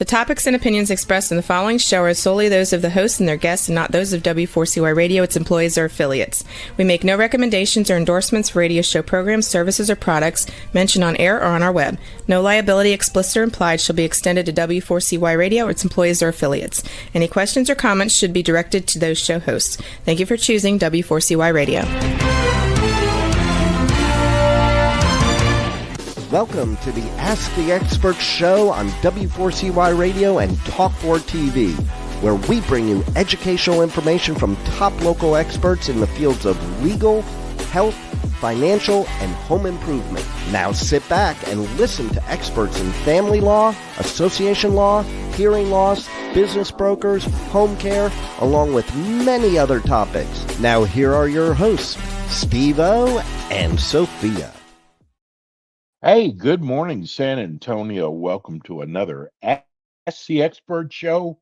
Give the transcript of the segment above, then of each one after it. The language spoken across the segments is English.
topics and opinions expressed in the following show are solely those of the hosts and their guests and not those of W4CY Radio, its employees, or affiliates. We make no recommendations or endorsements for radio show programs, services, or products mentioned on air or on our web. No liability, explicit or implied, shall be extended to W4CY Radio or its employees or affiliates. Any questions or comments should be directed to those show hosts. Thank you for choosing W4CY Radio. Welcome to the Ask the Expert show on W4CY Radio and Talk4 TV, where we bring you educational information from top local experts in the fields of legal, health, financial, and home improvement. Now sit back and listen to experts in family law, association law, hearing loss, business brokers, home care, along with many other topics. Now here are your hosts, Steve-O and Sophia. Hey, good morning, San Antonio. Welcome to another Ask the Expert show,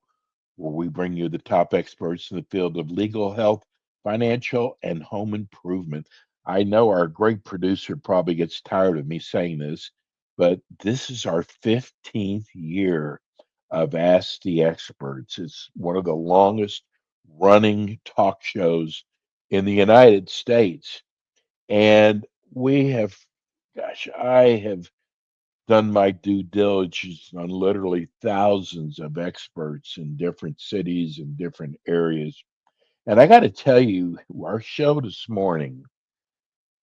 where we bring you the top experts in the field of legal, health, financial, and home improvement. I know our great producer probably gets tired of me saying this, but this is our 15th year of Ask the Experts. It's one of the longest running talk shows in the United States. And we have I have done my due diligence on literally thousands of experts in different cities and different areas. And I got to tell you, our show this morning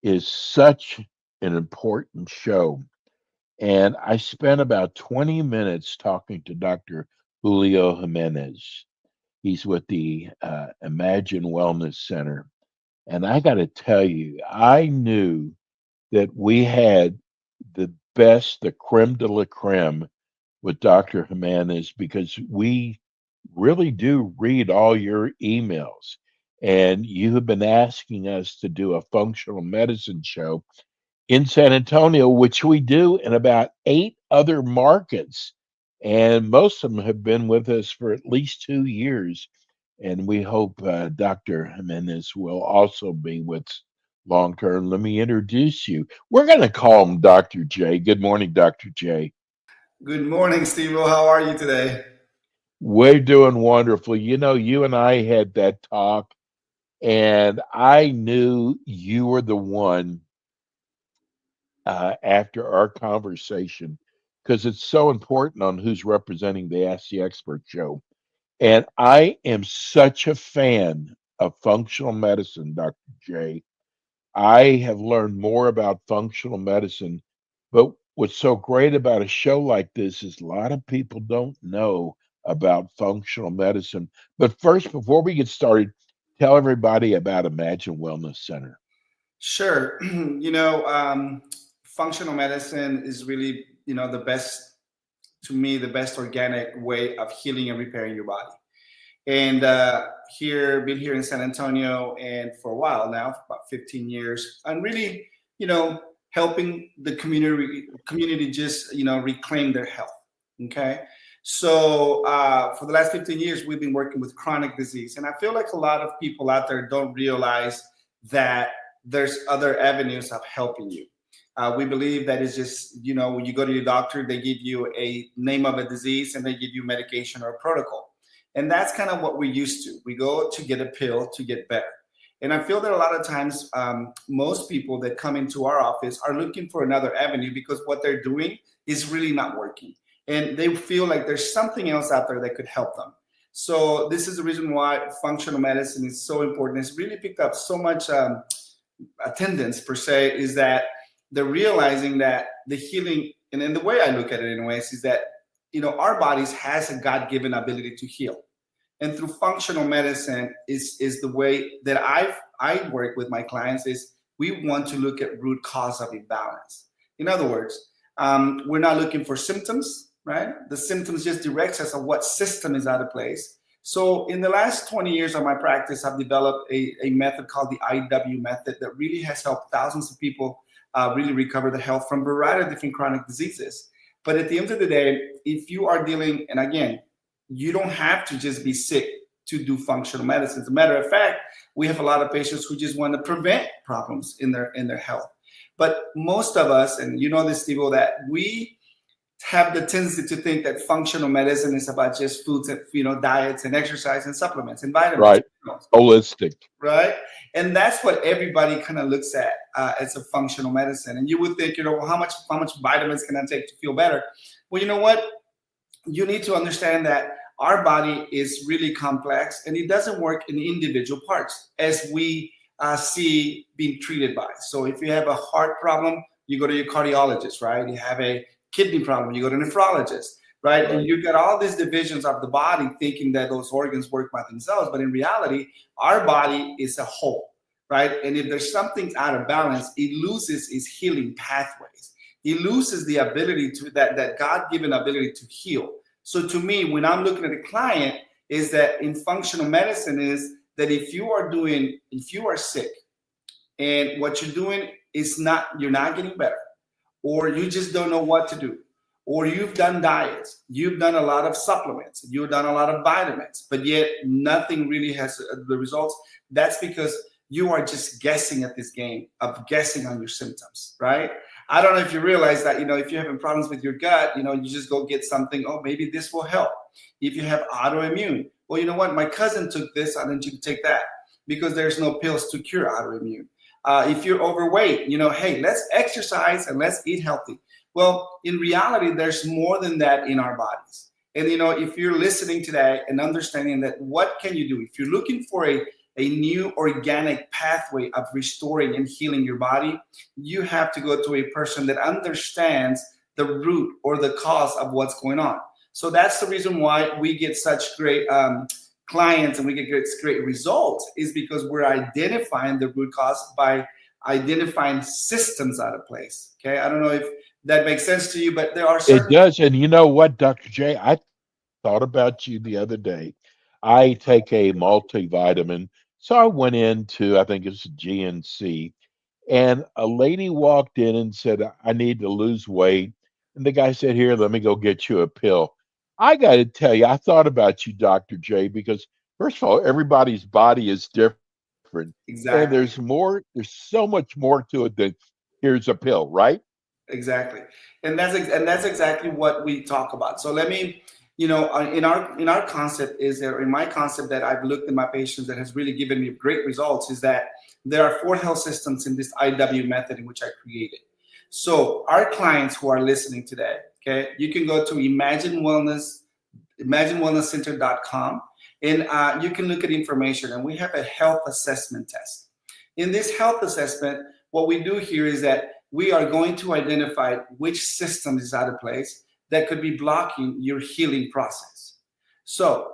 is such an important show. And I spent about 20 minutes talking to Dr. Julio Jimenez. He's with the Imagine Wellness Center. And I got to tell you, I knew that we had the best, the creme de la creme with Dr. Jimenez, because we really do read all your emails. And you have been asking us to do a functional medicine show in San Antonio, which we do in about 8 other markets. And most of them have been with us for at least 2 years. And we hope Dr. Jimenez will also be with long term. Let me introduce you. We're going to call him Dr. J. Good morning, Dr. J. Good morning, Steve. How are you today? We're doing wonderful. You know, you and I had that talk, and I knew you were the one after our conversation, because it's so important on who's representing the Ask the Expert show. And I am such a fan of functional medicine, Dr. J. I have learned more about functional medicine, but what's so great about a show like this is a lot of people don't know about functional medicine. But first, before we get started, tell everybody about Imagine Wellness Center. Sure. Functional medicine is really, the best, to me, the best organic way of healing and repairing your body. And been here in San Antonio and for a while now, for about 15 years, and really, helping the community just, reclaim their health. Okay. So for the last 15 years, we've been working with chronic disease. And I feel like a lot of people out there don't realize that there's other avenues of helping you. We believe that it's just, when you go to your doctor, they give you a name of a disease and they give you medication or a protocol. And that's kind of what we're used to. We go to get a pill to get better. And I feel that a lot of times, most people that come into our office are looking for another avenue because what they're doing is really not working. And they feel like there's something else out there that could help them. So this is the reason why functional medicine is so important. It's really picked up so much attendance, per se, is that they're realizing that the healing, and in the way I look at it anyways, is that our bodies has a God-given ability to heal. And through functional medicine is the way that I work with my clients is we want to look at root cause of imbalance. In other words, we're not looking for symptoms, right? The symptoms just directs us on what system is out of place. So in the last 20 years of my practice, I've developed a method called the IW method that really has helped thousands of people really recover their health from a variety of different chronic diseases. But at the end of the day, if you are dealing, and again, you don't have to just be sick to do functional medicine. As a matter of fact, we have a lot of patients who just want to prevent problems in their health. But most of us, and you know this, Steve, that we have the tendency to think that functional medicine is about just foods and, diets and exercise and supplements and vitamins. Right. Holistic. Right. And that's what everybody kind of looks at as a functional medicine. And you would think, well, how much vitamins can I take to feel better? Well, you know what? You need to understand that our body is really complex and it doesn't work in individual parts as we see being treated by. So if you have a heart problem, you go to your cardiologist, right? You have a kidney problem, you go to nephrologist, right? And you've got all these divisions of the body thinking that those organs work by themselves. But in reality, our body is a whole, right? And if there's something out of balance, it loses its healing pathways. It loses the ability to that God-given ability to heal. So to me, when I'm looking at a client, is that in functional medicine is that if you are sick and what you're doing is you're not getting better, or you just don't know what to do, or you've done diets, you've done a lot of supplements, you've done a lot of vitamins, but yet nothing really has the results, that's because you are just guessing at this game of guessing on your symptoms, right? I don't know if you realize that, if you're having problems with your gut, you just go get something, oh, maybe this will help. If you have autoimmune, well, you know what? My cousin took this, I need you to take that, because there's no pills to cure autoimmune. If you're overweight, hey, let's exercise and let's eat healthy. Well, in reality, there's more than that in our bodies. And, if you're listening today and understanding that, what can you do? If you're looking for a new organic pathway of restoring and healing your body, you have to go to a person that understands the root or the cause of what's going on. So that's the reason why we get such great clients and we get great results, is because we're identifying the root cause by identifying systems out of place. Okay, I don't know if that makes sense to you, but there are certain... It does. And you know what, Dr. J, I thought about you the other day. I take a multivitamin. So I went into, I think it's GNC, and a lady walked in and said, I need to lose weight. And the guy said, here, let me go get you a pill. I got to tell you, I thought about you, Dr. J, because first of all, everybody's body is different. Exactly. And there's so much more to it than here's a pill, right? Exactly. And that's exactly what we talk about. So let me, in our concept in my concept that I've looked at my patients that has really given me great results, is that there are 4 health systems in this IW method in which I created. So our clients who are listening today, okay, you can go to imaginewellnesscenter.com, and you can look at information, and we have a health assessment test. In this health assessment, what we do here is that we are going to identify which system is out of place that could be blocking your healing process. So,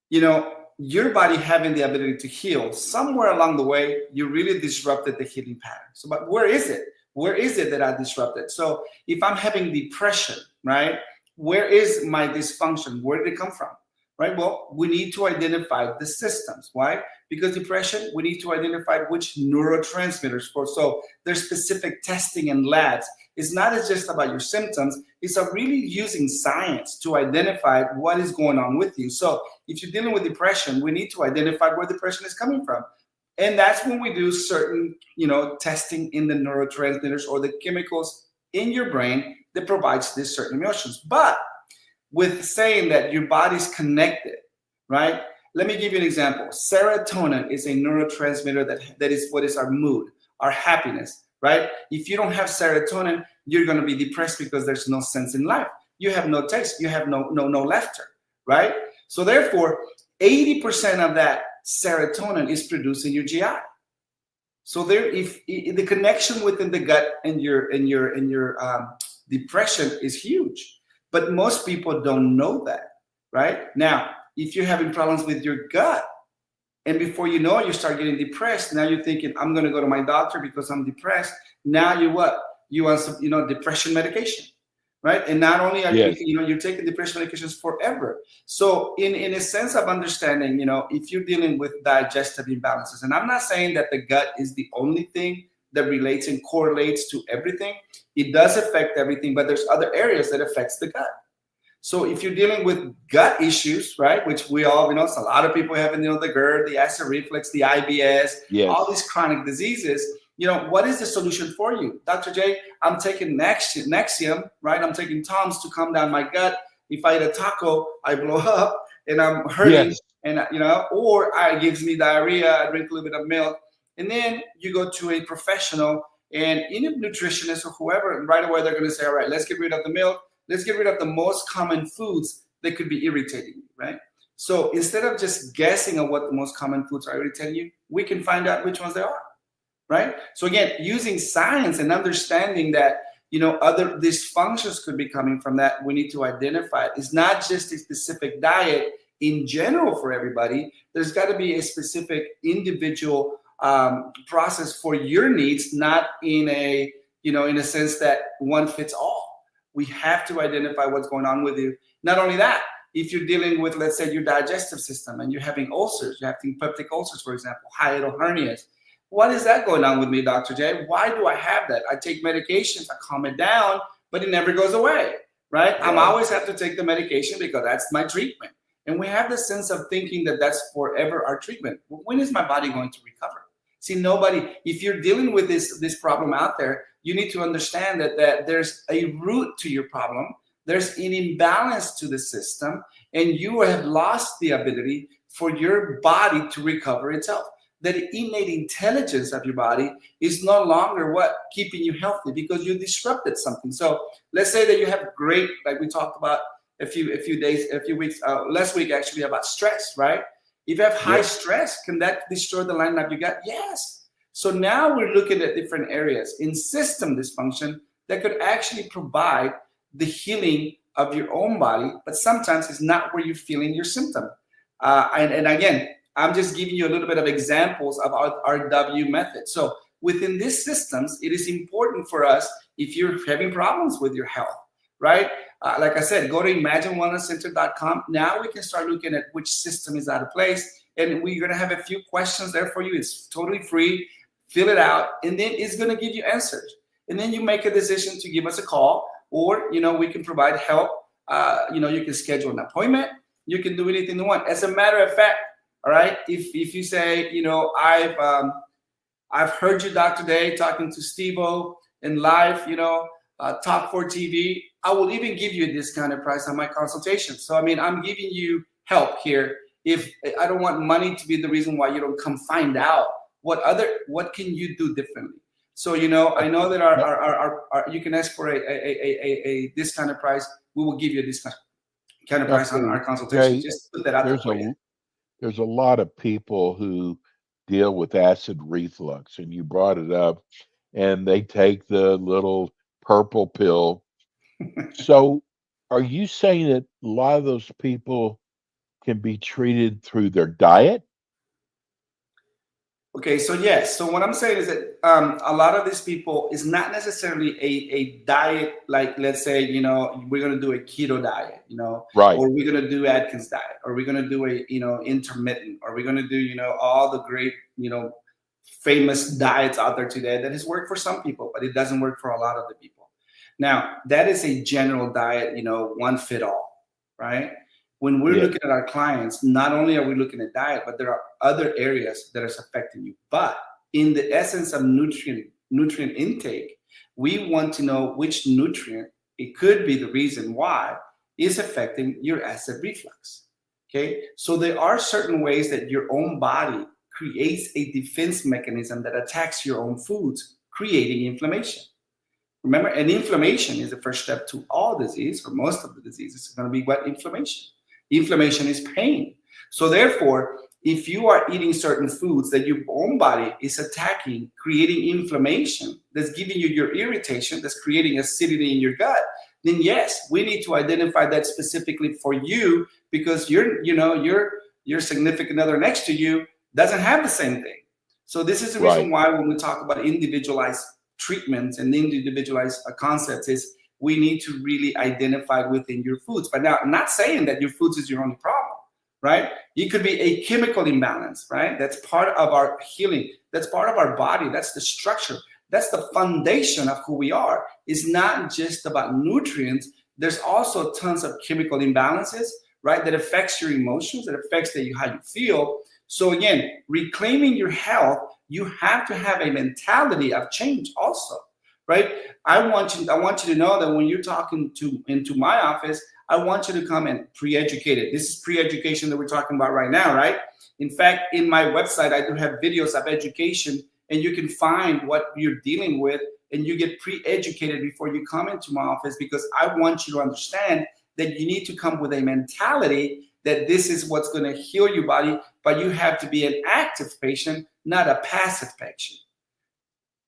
your body having the ability to heal, somewhere along the way, you really disrupted the healing pattern. So, but where is it? Where is it that I disrupted? So if I'm having depression, right, where is my dysfunction? Where did it come from? Right? Well, we need to identify the systems. Why? Because depression, we need to identify which neurotransmitters for. So there's specific testing and labs. It's not just about your symptoms. It's really using science to identify what is going on with you. So if you're dealing with depression, we need to identify where depression is coming from. And that's when we do certain, testing in the neurotransmitters or the chemicals in your brain that provides these certain emotions. But with saying that your body's connected, right? Let me give you an example. Serotonin is a neurotransmitter that is what is our mood, our happiness, right? If you don't have serotonin, you're going to be depressed because there's no sense in life. You have no taste. You have no laughter, right? So therefore, 80% of that serotonin is produced in your GI. So if the connection within the gut and your depression is huge, but most people don't know that, right? Now, if you're having problems with your gut, and before you know it, you start getting depressed. Now you're thinking, I'm going to go to my doctor because I'm depressed. Now you what? You want some, depression medication, right? And not only are you're taking depression medications forever. So in a sense of understanding, if you're dealing with digestive imbalances, and I'm not saying that the gut is the only thing that relates and correlates to everything. It does affect everything, but there's other areas that affects the gut. So if you're dealing with gut issues, right, which we all, so a lot of people have, the GERD, the acid reflux, the IBS, all these chronic diseases, what is the solution for you? Dr. J, I'm taking Nexium, right? I'm taking Tums to calm down my gut. If I eat a taco, I blow up and I'm hurting. Yes. And, or it gives me diarrhea, I drink a little bit of milk. And then you go to a professional and in a nutritionist or whoever, and right away they're going to say, all right, let's get rid of the milk. Let's get rid of the most common foods that could be irritating you, right? So instead of just guessing at what the most common foods are irritating you, we can find out which ones they are, right? So again, using science and understanding that, other dysfunctions could be coming from that, we need to identify it. It's not just a specific diet in general for everybody. There's got to be a specific individual process for your needs, not in a sense that one fits all. We have to identify what's going on with you. Not only that, if you're dealing with, let's say, your digestive system and you're having ulcers, you're having peptic ulcers, for example, hiatal hernias. What is that going on with me, Dr. J? Why do I have that? I take medications, I calm it down, but it never goes away, right? I always have to take the medication because that's my treatment. And we have the sense of thinking that that's forever our treatment. When is my body going to recover? See, if you're dealing with this problem out there, you need to understand that there's a root to your problem. There's an imbalance to the system, and you have lost the ability for your body to recover itself. That innate intelligence of your body is no longer keeping you healthy because you disrupted something. So let's say that you have great, like we talked about a few weeks, last week actually, about stress, right? If you have high stress, can that destroy the lining of your gut? Yes. So now we're looking at different areas in system dysfunction that could actually provide the healing of your own body, but sometimes it's not where you're feeling your symptom. And again, I'm just giving you a little bit of examples of our W method. So within these systems, it is important for us, if you're having problems with your health, right? Like I said, go to imaginewellnesscenter.com. Now we can start looking at which system is out of place. And we're going to have a few questions there for you. It's totally free. Fill it out. And then it's going to give you answers. And then you make a decision to give us a call, or, we can provide help. You can schedule an appointment. You can do anything you want. As a matter of fact, all right, if you say, I've heard you, Dr. Day, talking to Steve-O in live, Top 4 TV, I will even give you a discounted price on my consultation. So, I'm giving you help here. If I don't want money to be the reason why you don't come find out what can you do differently. So, I know that our you can ask for a discounted price. We will give you a discounted price on our consultation. Just put that out there for you. There's a lot of people who deal with acid reflux, and you brought it up, and they take the little purple pill. So are you saying that a lot of those people can be treated through their diet? Okay, so yes. So what I'm saying is that a lot of these people is not necessarily a diet, like, let's say, we're going to do a keto diet, right, or we're going to do Atkins diet, or we're going to do a, intermittent, or we're going to do, all the great, famous diets out there today that has worked for some people, but it doesn't work for a lot of the people. Now, that is a general diet, one fit all, right? When we're looking at our clients, not only are we looking at diet, but there are other areas that are affecting you. But in the essence of nutrient intake, we want to know which nutrient, it could be the reason why, is affecting your acid reflux. Okay, so there are certain ways that your own body creates a defense mechanism that attacks your own foods, creating inflammation. Remember, and inflammation is the first step to all disease, or most of the diseases. It's going to be what? Inflammation. Inflammation is pain. So therefore, if you are eating certain foods that your own body is attacking, creating inflammation, that's giving you your irritation, that's creating acidity in your gut, then yes, we need to identify that specifically for you, because your significant other next to you doesn't have the same thing. So this is the reason why when we talk about individualized treatments and individualized concepts, is we need to really identify within your foods. But now, I'm not saying that your foods is your only problem, right? It could be a chemical imbalance, right? That's part of our healing. That's part of our body. That's the structure. That's the foundation of who we are. It's not just about nutrients. There's also tons of chemical imbalances, right? That affects your emotions, that affects how you feel. So again, reclaiming your health you have to have a mentality of change also, right? I want you to know that when you're talking into my office, I want you to come in pre-educated. This is pre-education that we're talking about right now, right? In fact, in my website, I do have videos of education, and you can find what you're dealing with, and you get pre-educated before you come into my office, because I want you to understand that you need to come with a mentality that this is what's going to heal your body, but you have to be an active patient, not a passive patient.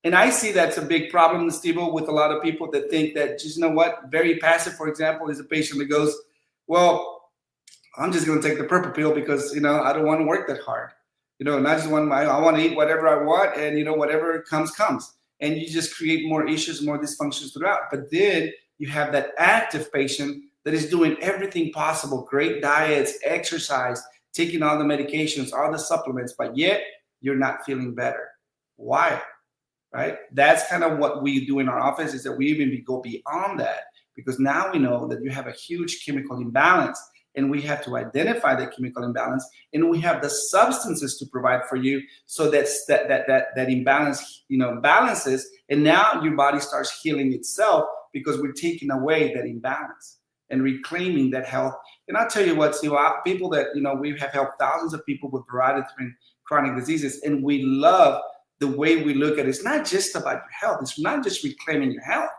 And I see that's a big problem, Steve, with a lot of people that think that, just, you know what, very passive, for example, is a patient that goes, well, I'm just going to take the purple pill because, I don't want to work that hard. And I just want I want to eat whatever I want, and, whatever comes. And you just create more issues, more dysfunctions throughout. But then you have that active patient that is doing everything possible, great diets, exercise, taking all the medications, all the supplements, but yet you're not feeling better. Why? Right? That's kind of what we do in our office, is that we even go beyond that, because now we know that you have a huge chemical imbalance, and we have to identify the chemical imbalance, and we have the substances to provide for you so that imbalance, balances, and now your body starts healing itself, because we're taking away that imbalance and reclaiming that health. And I'll tell you what, people that, we have helped thousands of people with a variety of different chronic diseases, and we love the way we look at it. It's not just about your health. It's not just reclaiming your health.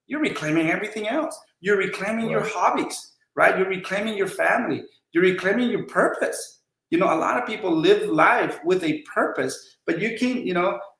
You're reclaiming everything else. You're reclaiming your hobbies, right? You're reclaiming your family. You're reclaiming your purpose. A lot of people live life with a purpose, but you can't,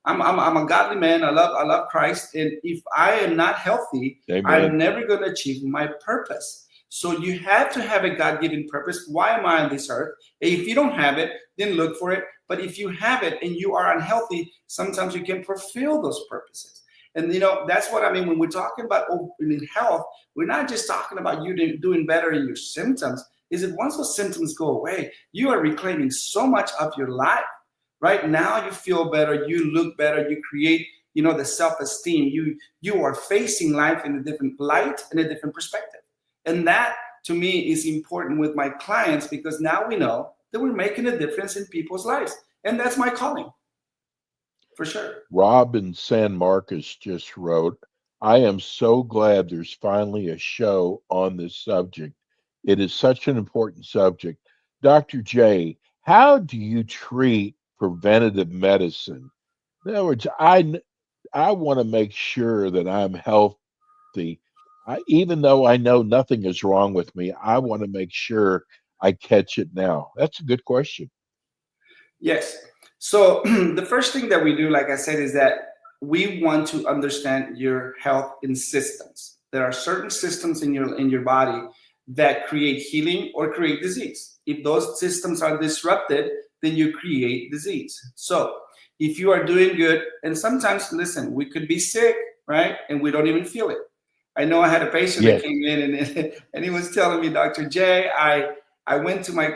I'm a godly man. I love Christ. And if I am not healthy, Amen, I'm never going to achieve my purpose. So you have to have a God-given purpose. Why am I on this earth? If you don't have it, then look for it. But if you have it and you are unhealthy, sometimes you can fulfill those purposes. And, that's what I mean. When we're talking about in health, we're not just talking about you doing better in your symptoms. Is that once those symptoms go away, you are reclaiming so much of your life. Right now, you feel better, you look better, you create, the self-esteem. You are facing life in a different light and a different perspective. And that, to me, is important with my clients, because now we know that we're making a difference in people's lives. And that's my calling, for sure. Rob in San Marcos just wrote, I am so glad there's finally a show on this subject. It is such an important subject. Dr. J, how do you treat preventative medicine? In other words, I want to make sure that I'm healthy. Even though I know nothing is wrong with me, I want to make sure I catch it now. That's a good question. Yes. So the first thing that we do, like I said, is that we want to understand your health in systems. There are certain systems in your body that create healing or create disease. If those systems are disrupted, then you create disease. So if you are doing good, and sometimes, listen, we could be sick, right? And we don't even feel it. I know I had a patient that came in and he was telling me, Dr. J, I went to my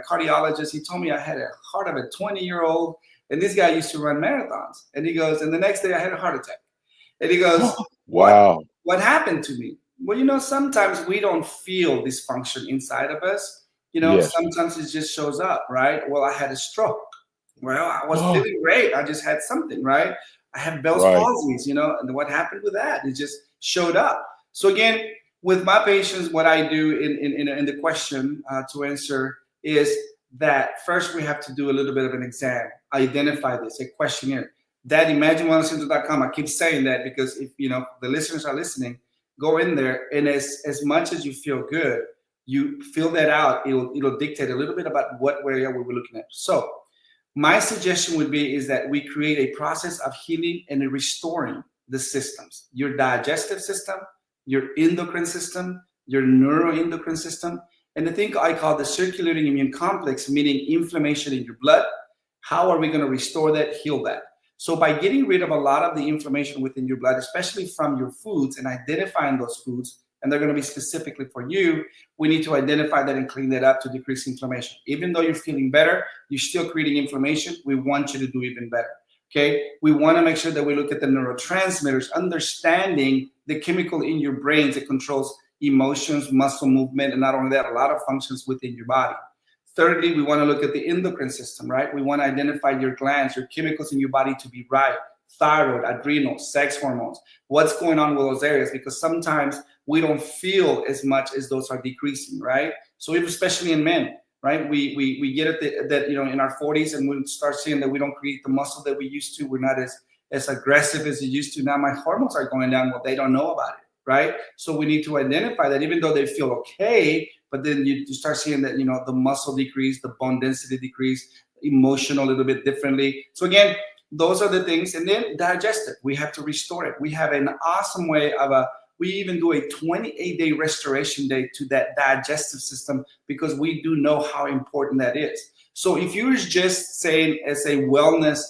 cardiologist. He told me I had a heart of a 20-year-old, and this guy used to run marathons. And he goes, and the next day I had a heart attack. And he goes, wow, what happened to me? Well, sometimes we don't feel dysfunction inside of us. Sometimes it just shows up, right? Well, I had a stroke. Well, I was feeling great. I just had something, right? I have Bell's palsy, and what happened with that? It just showed up. So again, with my patients, what I do in the question to answer is that first we have to do a little bit of an exam, identify this, a questionnaire. That ImagineWellnessCenter.com, I keep saying that because if the listeners are listening, go in there, and as much as you feel good, you fill that out. It'll dictate a little bit about what area we were looking at. So my suggestion would be is that we create a process of healing and restoring the systems, your digestive system, your endocrine system, your neuroendocrine system, and the thing I call the circulating immune complex, meaning inflammation in your blood. How are we going to restore that, heal that? So by getting rid of a lot of the inflammation within your blood, especially from your foods, and identifying those foods, and they're going to be specifically for you, we need to identify that and clean that up to decrease inflammation. Even though you're feeling better, you're still creating inflammation. We want you to do even better. Okay, we want to make sure that we look at the neurotransmitters, understanding the chemical in your brain that controls emotions, muscle movement, and not only that, a lot of functions within your body. Thirdly, we want to look at the endocrine system, right? We want to identify your glands, your chemicals in your body to be right. Thyroid, adrenal, sex hormones. What's going on with those areas? Because sometimes we don't feel as much as those are decreasing, right? So especially in men, right? We get it that in our 40s, and we start seeing that we don't create the muscle that we used to. We're not as aggressive as we used to. Now my hormones are going down. Well, they don't know about it, right? So we need to identify that, even though they feel okay, but then you start seeing that the muscle decrease, the bone density decrease, emotional a little bit differently. So again, those are the things. And then digest it. We have to restore it. We have an awesome way we even do a 28-day restoration day to that digestive system, because we do know how important that is. So if you're just saying as a wellness,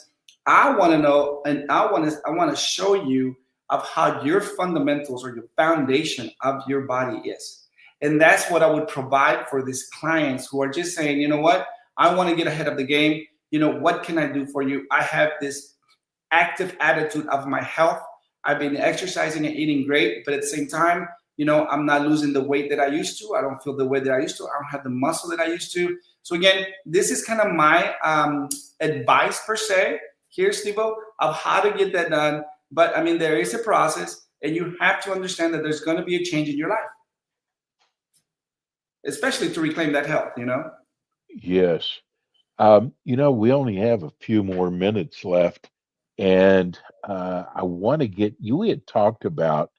I want to know, and I want to show you of how your fundamentals or your foundation of your body is. And that's what I would provide for these clients who are just saying, you know what, I want to get ahead of the game. What can I do for you? I have this active attitude of my health. I've been exercising and eating great, but at the same time, I'm not losing the weight that I used to. I don't feel the way that I used to. I don't have the muscle that I used to. So again, this is kind of my advice per se here, Steve-O, of how to get that done. But I mean, there is a process, and you have to understand that there's going to be a change in your life, especially to reclaim that health, Yes. We only have a few more minutes left, and I want to get we had talked about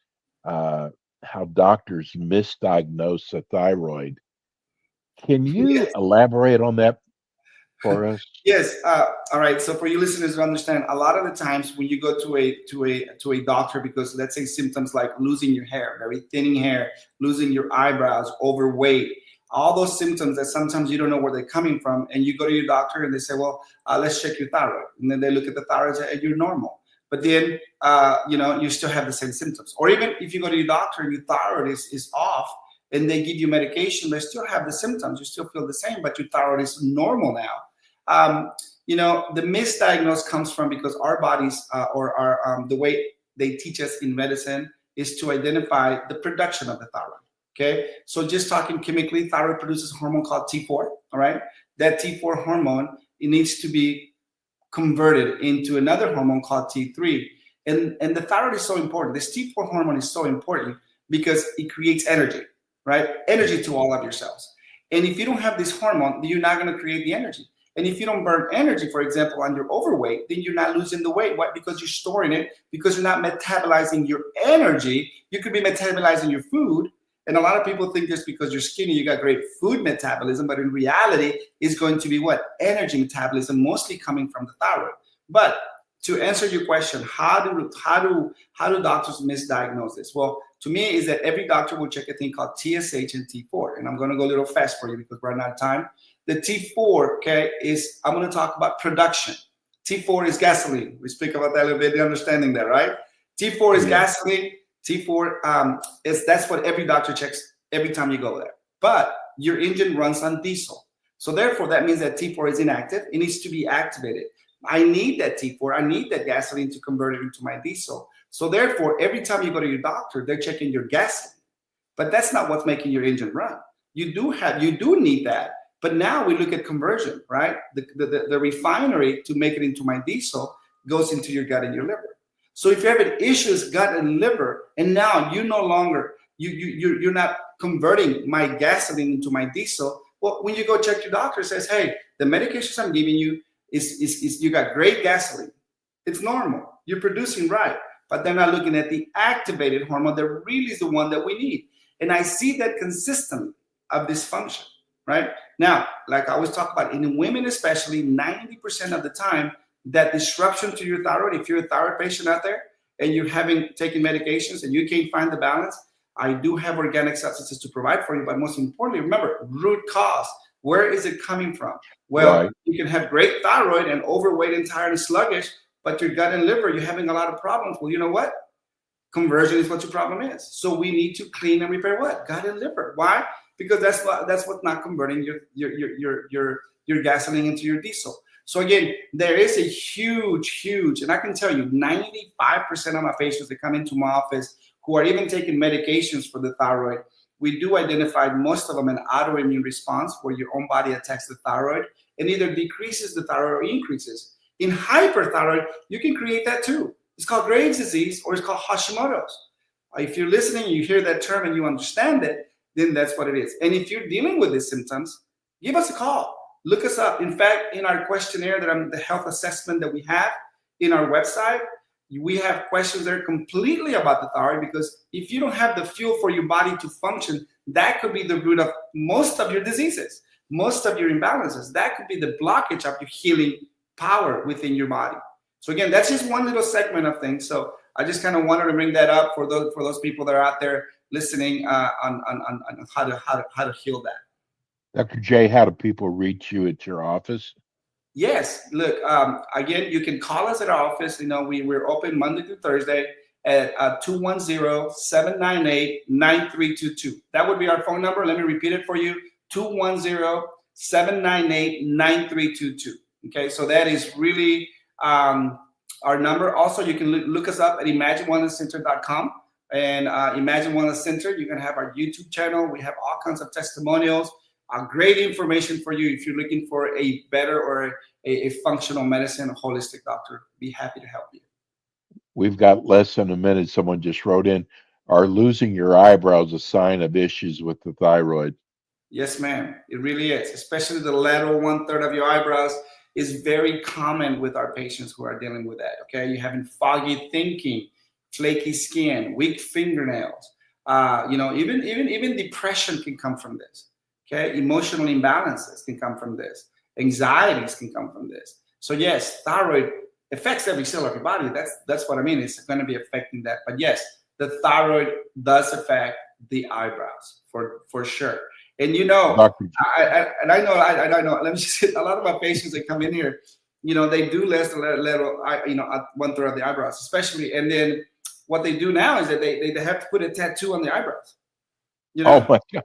how doctors misdiagnose the thyroid. Can you elaborate on that for us? Yes. All right. So for you listeners to understand, a lot of the times when you go to a doctor, because let's say symptoms like losing your hair, very thinning hair, losing your eyebrows, overweight, all those symptoms that sometimes you don't know where they're coming from, and you go to your doctor and they say, well, let's check your thyroid, and then they look at the thyroid and say, you're normal, but then you still have the same symptoms. Or even if you go to your doctor and your thyroid is off, and they give you medication, they still have the symptoms. You still feel the same, but your thyroid is normal now. The misdiagnosis comes from because our bodies the way they teach us in medicine is to identify the production of the thyroid. Okay, so just talking chemically, thyroid produces a hormone called T4. All right, that T4 hormone, it needs to be converted into another hormone called T3. And the thyroid is so important. This T4 hormone is so important because it creates energy, right? Energy to all of your cells. And if you don't have this hormone, then you're not going to create the energy. And if you don't burn energy, for example, and you're overweight, then you're not losing the weight. Why? Because you're storing it, because you're not metabolizing your energy. You could be metabolizing your food. And a lot of people think just because you're skinny, you got great food metabolism, but in reality, it's going to be what? Energy metabolism, mostly coming from the thyroid. But to answer your question, how do doctors misdiagnose this? Well, to me, is that every doctor will check a thing called TSH and T4. And I'm going to go a little fast for you because we're not out of time. The T4, okay, I'm going to talk about production. T4 is gasoline. We speak about that a little bit, the understanding there, right? T4 is gasoline. T4 that's what every doctor checks every time you go there. But your engine runs on diesel. So therefore, that means that T4 is inactive. It needs to be activated. I need that T4. I need that gasoline to convert it into my diesel. So therefore, every time you go to your doctor, they're checking your gasoline. But that's not what's making your engine run. You do need that. But now we look at conversion, right? The refinery to make it into my diesel goes into your gut and your liver. So if you're having issues, gut and liver, and now you no longer, you're not converting my gasoline into my diesel, well, when you go check your doctor, says, hey, the medications I'm giving you is you got great gasoline. It's normal. You're producing right. But they're not looking at the activated hormone that really is the one that we need. And I see that consistently of dysfunction, right? Now, like I always talk about, in women especially, 90% of the time, that disruption to your thyroid, if you're a thyroid patient out there and you're taking medications and you can't find the balance, I do have organic substances to provide for you. But most importantly, remember, root cause. Where is it coming from? Well, You can have great thyroid and overweight and tired and sluggish, but your gut and liver, you're having a lot of problems. Well, you know what? Conversion is what your problem is. So we need to clean and repair what? Gut and liver. Why? Because that's what's not converting your gasoline into your diesel. So again, there is a huge, and I can tell you 95% of my patients that come into my office who are even taking medications for the thyroid, we do identify most of them an autoimmune response where your own body attacks the thyroid and either decreases the thyroid or increases. In hyperthyroid, you can create that too. It's called Graves' disease or it's called Hashimoto's. If you're listening, you hear that term and you understand it, then that's what it is. And if you're dealing with these symptoms, give us a call. Look us up. In fact, in our questionnaire the health assessment that we have in our website, we have questions that are completely about the thyroid, because if you don't have the fuel for your body to function, that could be the root of most of your diseases, most of your imbalances. That could be the blockage of your healing power within your body. So again, that's just one little segment of things. So I just kind of wanted to bring that up for those people that are out there listening on how to heal that. Dr. J, how do people reach you at your office? Yes, look, again, you can call us at our office. We're open Monday through Thursday at 210-798-9322. That would be our phone number. Let me repeat it for you: 210-798-9322. Okay, so that is really our number. Also, you can look us up at ImagineWellnessCenter.com. And Imagine Wellness Center, you're going to have our YouTube channel. We have all kinds of testimonials, great information for you if you're looking for a better or a functional medicine, a holistic doctor. Be happy to help you. We've got less than a minute. Someone just wrote in, are losing your eyebrows a sign of issues with the thyroid? Yes, ma'am. It really is. Especially the lateral 1/3 of your eyebrows is very common with our patients who are dealing with that. Okay, you're having foggy thinking, flaky skin, weak fingernails. Even depression can come from this. Okay, emotional imbalances can come from this. Anxieties can come from this. So yes, thyroid affects every cell of your body. That's what I mean. It's going to be affecting that. But yes, the thyroid does affect the eyebrows for sure. And I know. Let me just say, a lot of my patients that come in here, they do less than little, 1/3 of the eyebrows, especially. And then what they do now is that they have to put a tattoo on the eyebrows. Oh my God.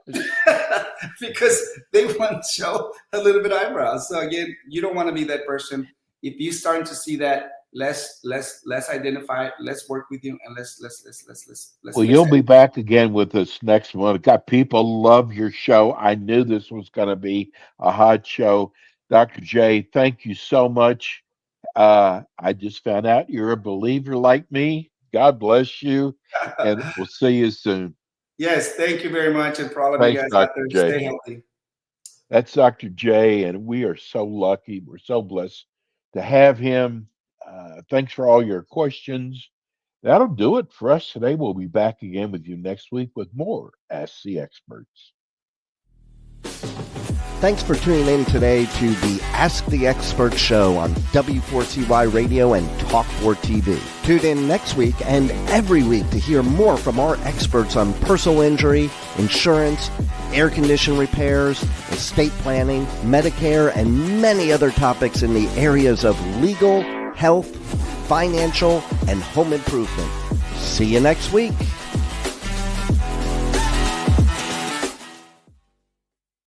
Because they want to show a little bit of eyebrows. So again, you don't want to be that person. If you're starting to see that, let's identify, let's work with you, and let's. Well, you'll be back again with us next month. God, people love your show. I knew this was going to be a hot show. Dr. J, thank you so much. I just found out you're a believer like me. God bless you, and we'll see you soon. Yes, thank you very much, and for all of you guys out there, stay healthy. That's Dr. J, and we are so lucky. We're so blessed to have him. Thanks for all your questions. That'll do it for us today. We'll be back again with you next week with more Ask the Experts. Thanks for tuning in today to the Ask the Expert show on W4CY Radio and Talk4TV. Tune in next week and every week to hear more from our experts on personal injury, insurance, air condition repairs, estate planning, Medicare, and many other topics in the areas of legal, health, financial, and home improvement. See you next week.